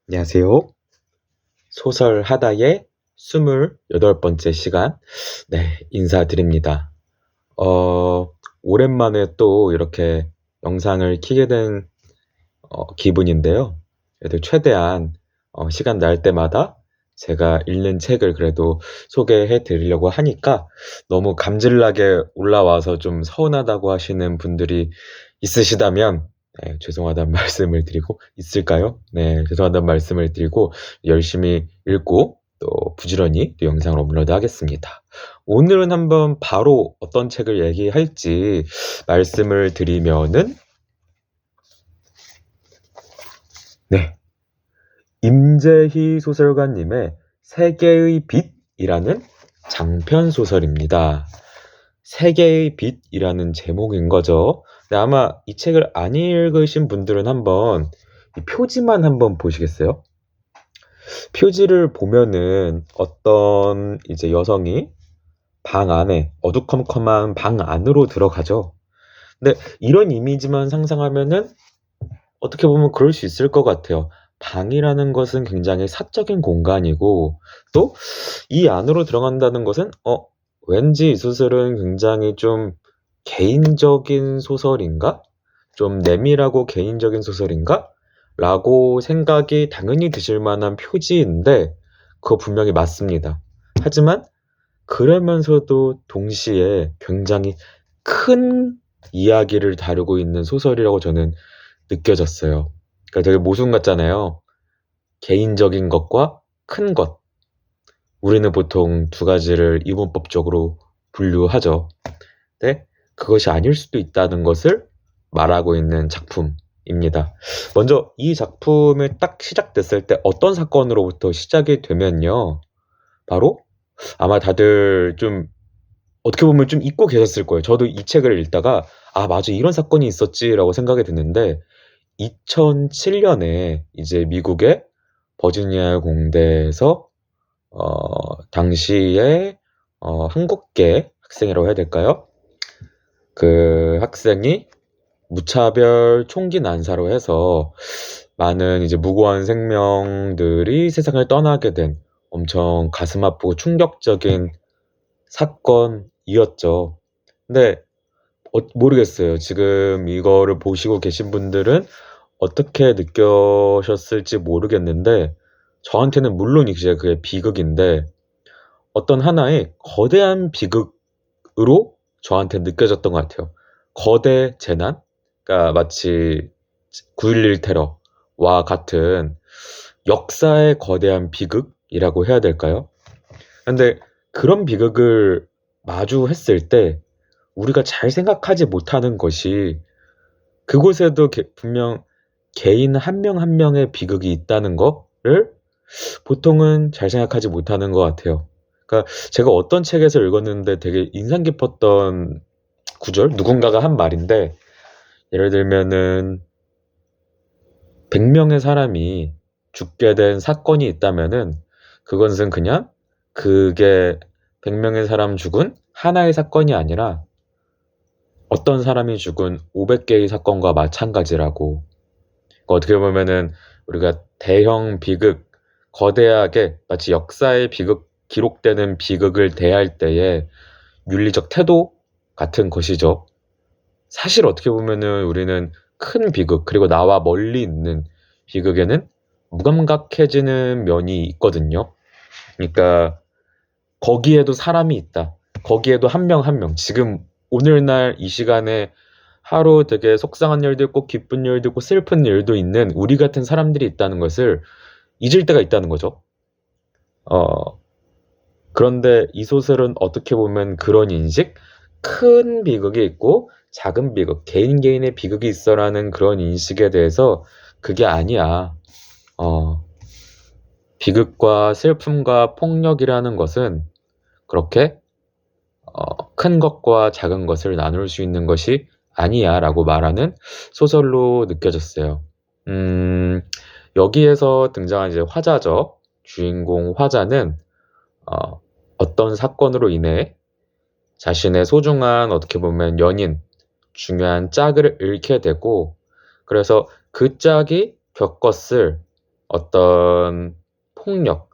안녕하세요. 소설 하다의 28번째 시간, 네, 인사드립니다. 어, 오랜만에 또 이렇게 영상을 켜게 된 기분인데요. 그래도 최대한 시간 날 때마다 제가 읽는 책을 그래도 소개해 드리려고 하니까 너무 감질나게 올라와서 좀 서운하다고 하시는 분들이 있으시다면 네, 죄송하다는 말씀을 드리고 있을까요? 네, 죄송하다는 말씀을 드리고 열심히 읽고 또 부지런히 또 영상을 업로드 하겠습니다. 오늘은 한번 바로 어떤 책을 얘기할지 말씀을 드리면은 네, 임재희 소설가님의 세계의 빛이라는 장편 소설입니다. 세계의 빛이라는 제목인 거죠. 근데 아마 이 책을 안 읽으신 분들은 한번 이 표지만 한번 보시겠어요? 표지를 보면은 어떤 이제 여성이 방 안에 어두컴컴한 방 안으로 들어가죠. 근데 이런 이미지만 상상하면은 어떻게 보면 그럴 수 있을 것 같아요. 방이라는 것은 굉장히 사적인 공간이고 또 이 안으로 들어간다는 것은 왠지 이 소설은 굉장히 좀 개인적인 소설인가? 좀 내밀하고 개인적인 소설인가? 라고 생각이 당연히 드실 만한 표지인데 그거 분명히 맞습니다. 하지만 그러면서도 동시에 굉장히 큰 이야기를 다루고 있는 소설이라고 저는 느껴졌어요. 그러니까 되게 모순 같잖아요. 개인적인 것과 큰 것. 우리는 보통 두 가지를 이분법적으로 분류하죠. 근데 그것이 아닐 수도 있다는 것을 말하고 있는 작품입니다. 먼저 이 작품이 딱 시작됐을 때 어떤 사건으로부터 시작이 되면요. 바로 아마 다들 좀 어떻게 보면 좀 잊고 계셨을 거예요. 저도 이 책을 읽다가 아, 맞아. 이런 사건이 있었지라고 생각이 드는데 2007년에 이제 미국의 버지니아 공대에서 당시에 한국계 학생이라고 해야 될까요? 그 학생이 무차별 총기 난사로 해서 많은 이제 무고한 생명들이 세상을 떠나게 된 엄청 가슴 아프고 충격적인 사건이었죠. 근데 모르겠어요. 지금 이거를 보시고 계신 분들은 어떻게 느껴셨을지 모르겠는데 저한테는 물론 이제 그게 비극인데 어떤 하나의 거대한 비극으로 저한테 느껴졌던 것 같아요. 거대 재난? 그러니까 마치 9.11 테러와 같은 역사의 거대한 비극이라고 해야 될까요? 근데 그런 비극을 마주했을 때 우리가 잘 생각하지 못하는 것이 그곳에도 분명 개인 한 명 한 명의 비극이 있다는 거를 보통은 잘 생각하지 못하는 것 같아요. 그러니까 제가 어떤 책에서 읽었는데 되게 인상 깊었던 구절? 누군가가 한 말인데 예를 들면은 100명의 사람이 죽게 된 사건이 있다면은 그것은 그냥 그게 100명의 사람 죽은 하나의 사건이 아니라 어떤 사람이 죽은 500개의 사건과 마찬가지라고. 그러니까 어떻게 보면은 우리가 대형 비극, 거대하게 마치 역사의 비극, 기록되는 비극을 대할 때의 윤리적 태도 같은 것이죠. 사실 어떻게 보면은 우리는 큰 비극, 그리고 나와 멀리 있는 비극에는 무감각해지는 면이 있거든요. 그러니까 거기에도 사람이 있다. 거기에도 한 명 한 명. 지금 오늘날 이 시간에 하루 되게 속상한 일도 있고 기쁜 일도 있고 슬픈 일도 있는 우리 같은 사람들이 있다는 것을 잊을 때가 있다는 거죠. 어, 그런데 이 소설은 어떻게 보면 그런 인식, 큰 비극이 있고 작은 비극, 개인 개인의 비극이 있어라는 그런 인식에 대해서 그게 아니야. 어, 비극과 슬픔과 폭력이라는 것은 그렇게 큰 것과 작은 것을 나눌 수 있는 것이 아니야 라고 말하는 소설로 느껴졌어요. 음, 여기에서 등장한 이제 화자죠. 주인공 화자는 어떤 사건으로 인해 자신의 소중한 어떻게 보면 연인, 중요한 짝을 잃게 되고 그래서 그 짝이 겪었을 어떤 폭력,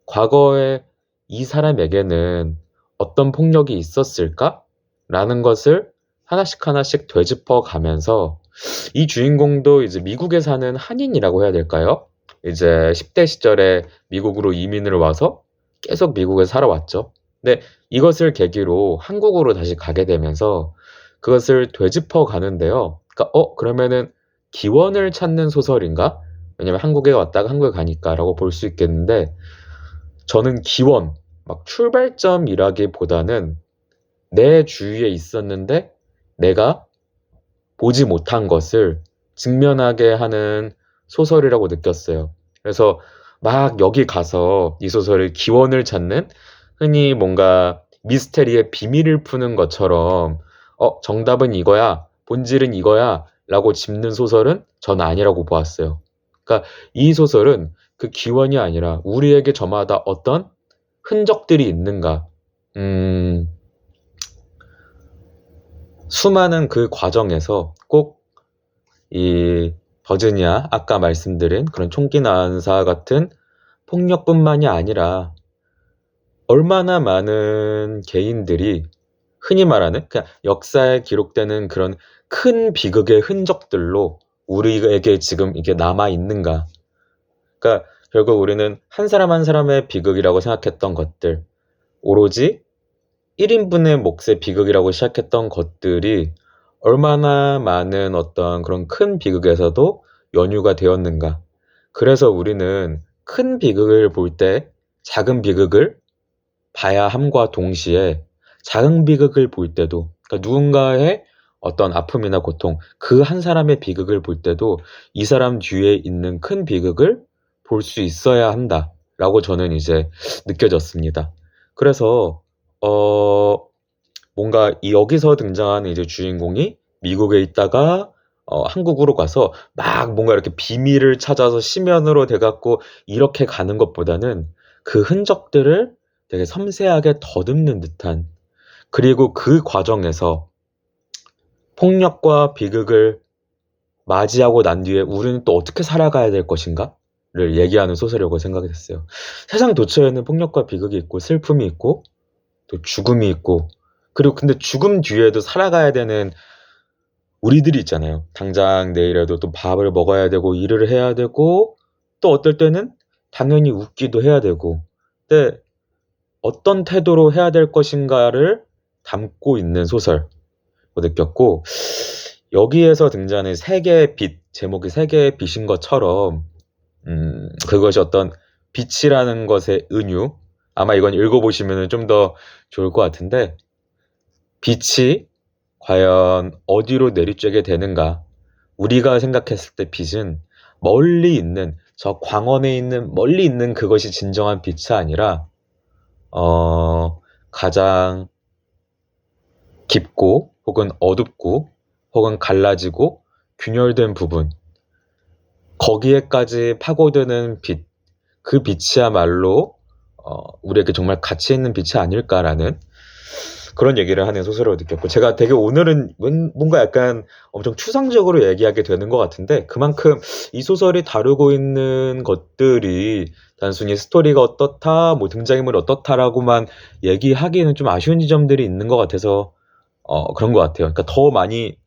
과거에 이 사람에게는 어떤 폭력이 있었을까? 라는 것을 하나씩 하나씩 되짚어 가면서 이 주인공도 이제 미국에 사는 한인이라고 해야 될까요? 이제 10대 시절에 미국으로 이민을 와서 계속 미국에 살아왔죠. 근데 이것을 계기로 한국으로 다시 가게 되면서 그것을 되짚어 가는데요. 그러니까 그러면은 기원을 찾는 소설인가? 왜냐면 한국에 왔다가 한국에 가니까라고 볼 수 있겠는데 저는 기원, 막 출발점이라기보다는 내 주위에 있었는데 내가 보지 못한 것을 직면하게 하는 소설이라고 느꼈어요. 그래서 막 여기 가서 이 소설의 기원을 찾는 흔히 뭔가 미스테리의 비밀을 푸는 것처럼 정답은 이거야, 본질은 이거야 라고 짚는 소설은 전 아니라고 보았어요. 그러니까 이 소설은 그 기원이 아니라 우리에게 저마다 어떤 흔적들이 있는가, 음, 수많은 그 과정에서 꼭 이 버지니아 아까 말씀드린 그런 총기 난사 같은 폭력뿐만이 아니라 얼마나 많은 개인들이 흔히 말하는 그냥 역사에 기록되는 그런 큰 비극의 흔적들로 우리에게 지금 이게 남아 있는가. 그러니까 결국 우리는 한 사람 한 사람의 비극이라고 생각했던 것들, 오로지 1인분의 몫의 비극이라고 시작했던 것들이 얼마나 많은 어떤 그런 큰 비극에서도 연유가 되었는가. 그래서 우리는 큰 비극을 볼 때 작은 비극을 봐야 함과 동시에 작은 비극을 볼 때도 그러니까 누군가의 어떤 아픔이나 고통, 그 한 사람의 비극을 볼 때도 이 사람 뒤에 있는 큰 비극을 볼 수 있어야 한다라고 저는 이제 느껴졌습니다. 그래서 어 뭔가 이 여기서 등장하는 이제 주인공이 미국에 있다가 한국으로 가서 막 뭔가 이렇게 비밀을 찾아서 심연으로 돼 갖고 이렇게 가는 것보다는 그 흔적들을 되게 섬세하게 더듬는 듯한, 그리고 그 과정에서 폭력과 비극을 맞이하고 난 뒤에 우리는 또 어떻게 살아가야 될 것인가를 얘기하는 소설이라고 생각이 됐어요. 세상 도처에는 폭력과 비극이 있고 슬픔이 있고 또 죽음이 있고, 그리고 근데 죽음 뒤에도 살아가야 되는 우리들이 있잖아요. 당장 내일에도 또 밥을 먹어야 되고 일을 해야 되고 또 어떨 때는 당연히 웃기도 해야 되고, 근데 어떤 태도로 해야 될 것인가를 담고 있는 소설로 느꼈고, 여기에서 등장하는 세 개의 빛, 제목이 세 개의 빛인 것처럼 그것이 어떤 빛이라는 것의 은유, 아마 이건 읽어보시면 좀 더 좋을 것 같은데, 빛이 과연 어디로 내리쬐게 되는가? 우리가 생각했을 때 빛은 멀리 있는 저 광원에 있는 멀리 있는 그것이 진정한 빛이 아니라 가장 깊고 혹은 어둡고 혹은 갈라지고 균열된 부분, 거기에까지 파고드는 빛, 그 빛이야말로 우리에게 정말 가치 있는 빛이 아닐까라는 그런 얘기를 하는 소설을 느꼈고, 제가 되게 오늘은 뭔가 약간 엄청 추상적으로 얘기하게 되는 것 같은데 그만큼 이 소설이 다루고 있는 것들이 단순히 스토리가 어떻다, 뭐 등장인물이 어떻다라고만 얘기하기에는 좀 아쉬운 지점들이 있는 것 같아서 그런 것 같아요. 그러니까 더 많이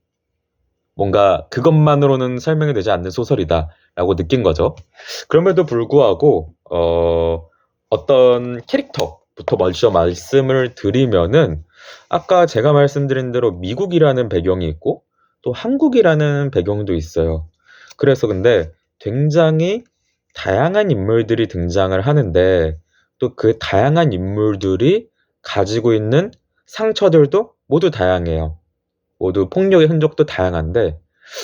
뭔가 그것만으로는 설명이 되지 않는 소설이다라고 느낀 거죠. 그럼에도 불구하고 어떤 캐릭터부터 먼저 말씀을 드리면은 아까 제가 말씀드린 대로 미국이라는 배경이 있고 또 한국이라는 배경도 있어요. 그래서 근데 굉장히 다양한 인물들이 등장을 하는데 또 그 다양한 인물들이 가지고 있는 상처들도 모두 다양해요. 모두 폭력의 흔적도 다양한데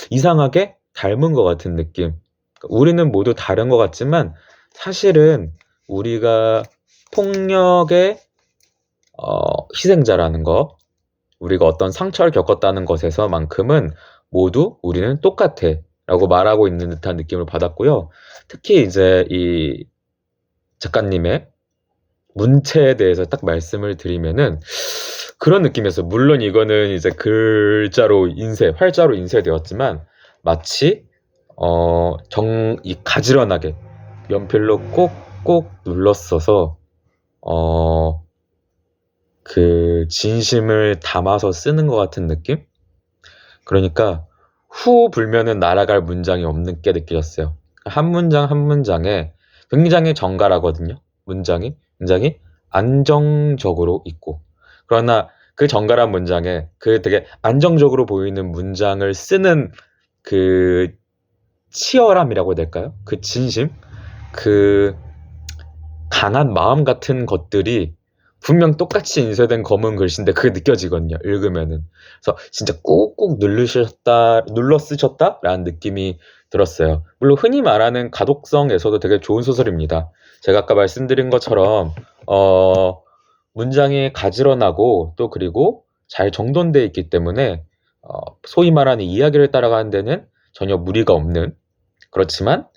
이상하게 닮은 것 같은 느낌. 우리는 모두 다른 것 같지만 사실은 우리가 폭력의 희생자라는 거, 우리가 어떤 상처를 겪었다는 것에서만큼은 모두 우리는 똑같아 라고 말하고 있는 듯한 느낌을 받았고요. 특히 이제 이 작가님의 문체에 대해서 딱 말씀을 드리면은 그런 느낌이었어요. 물론 이거는 이제 글자로 활자로 인쇄되었지만 마치 이 가지런하게 연필로 꼭꼭 눌렀어서 그 진심을 담아서 쓰는 것 같은 느낌? 그러니까 후 불면은 날아갈 문장이 없는 게 느껴졌어요. 한 문장 한 문장에 굉장히 정갈하거든요. 문장이 굉장히 안정적으로 있고, 그러나 그 정갈한 문장에 그 되게 안정적으로 보이는 문장을 쓰는 그 치열함이라고 해야 될까요? 그 진심, 그 강한 마음 같은 것들이 분명 똑같이 인쇄된 검은 글씨인데 그게 느껴지거든요, 읽으면은. 그래서 진짜 꾹꾹 눌러 쓰셨다라는 느낌이 들었어요. 물론 흔히 말하는 가독성에서도 되게 좋은 소설입니다. 제가 아까 말씀드린 것처럼 문장이 가지런하고 또 그리고 잘 정돈되어 있기 때문에 소위 말하는 이야기를 따라가는 데는 전혀 무리가 없는, 그렇지만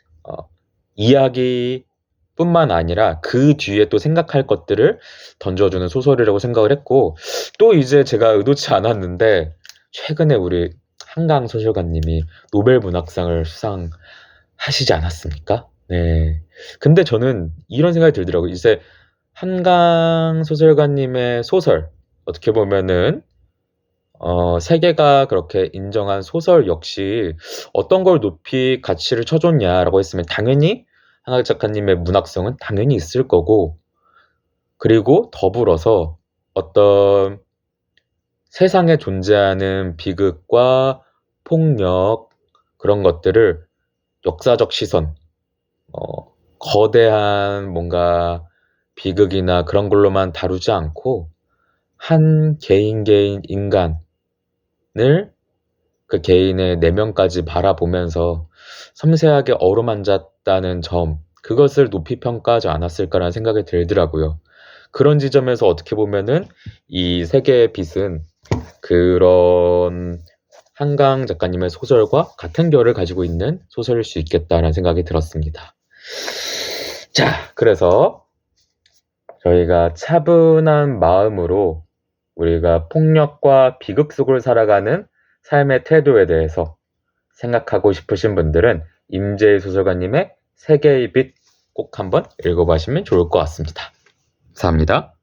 이야기뿐만 아니라 그 뒤에 또 생각할 것들을 던져주는 소설이라고 생각을 했고, 또 이제 제가 의도치 않았는데 최근에 우리 한강 소설가님이 노벨 문학상을 수상하시지 않았습니까? 네. 근데 저는 이런 생각이 들더라고요. 이제 한강 소설가님의 소설, 어떻게 보면은 세계가 그렇게 인정한 소설 역시 어떤 걸 높이 가치를 쳐줬냐라고 했으면 당연히 한강 작가님의 문학성은 당연히 있을 거고, 그리고 더불어서 어떤 세상에 존재하는 비극과 폭력, 그런 것들을 역사적 시선, 거대한 뭔가 비극이나 그런 걸로만 다루지 않고 한 개인 인간을, 그 개인의 내면까지 바라보면서 섬세하게 어루만졌다는 점, 그것을 높이 평가하지 않았을까라는 생각이 들더라고요. 그런 지점에서 어떻게 보면은 이 세계의 빛은 그런 한강 작가님의 소설과 같은 결을 가지고 있는 소설일 수 있겠다라는 생각이 들었습니다. 자, 그래서 저희가 차분한 마음으로 우리가 폭력과 비극 속을 살아가는 삶의 태도에 대해서 생각하고 싶으신 분들은 임재희 소설가님의 세계의 빛 꼭 한번 읽어보시면 좋을 것 같습니다. 감사합니다.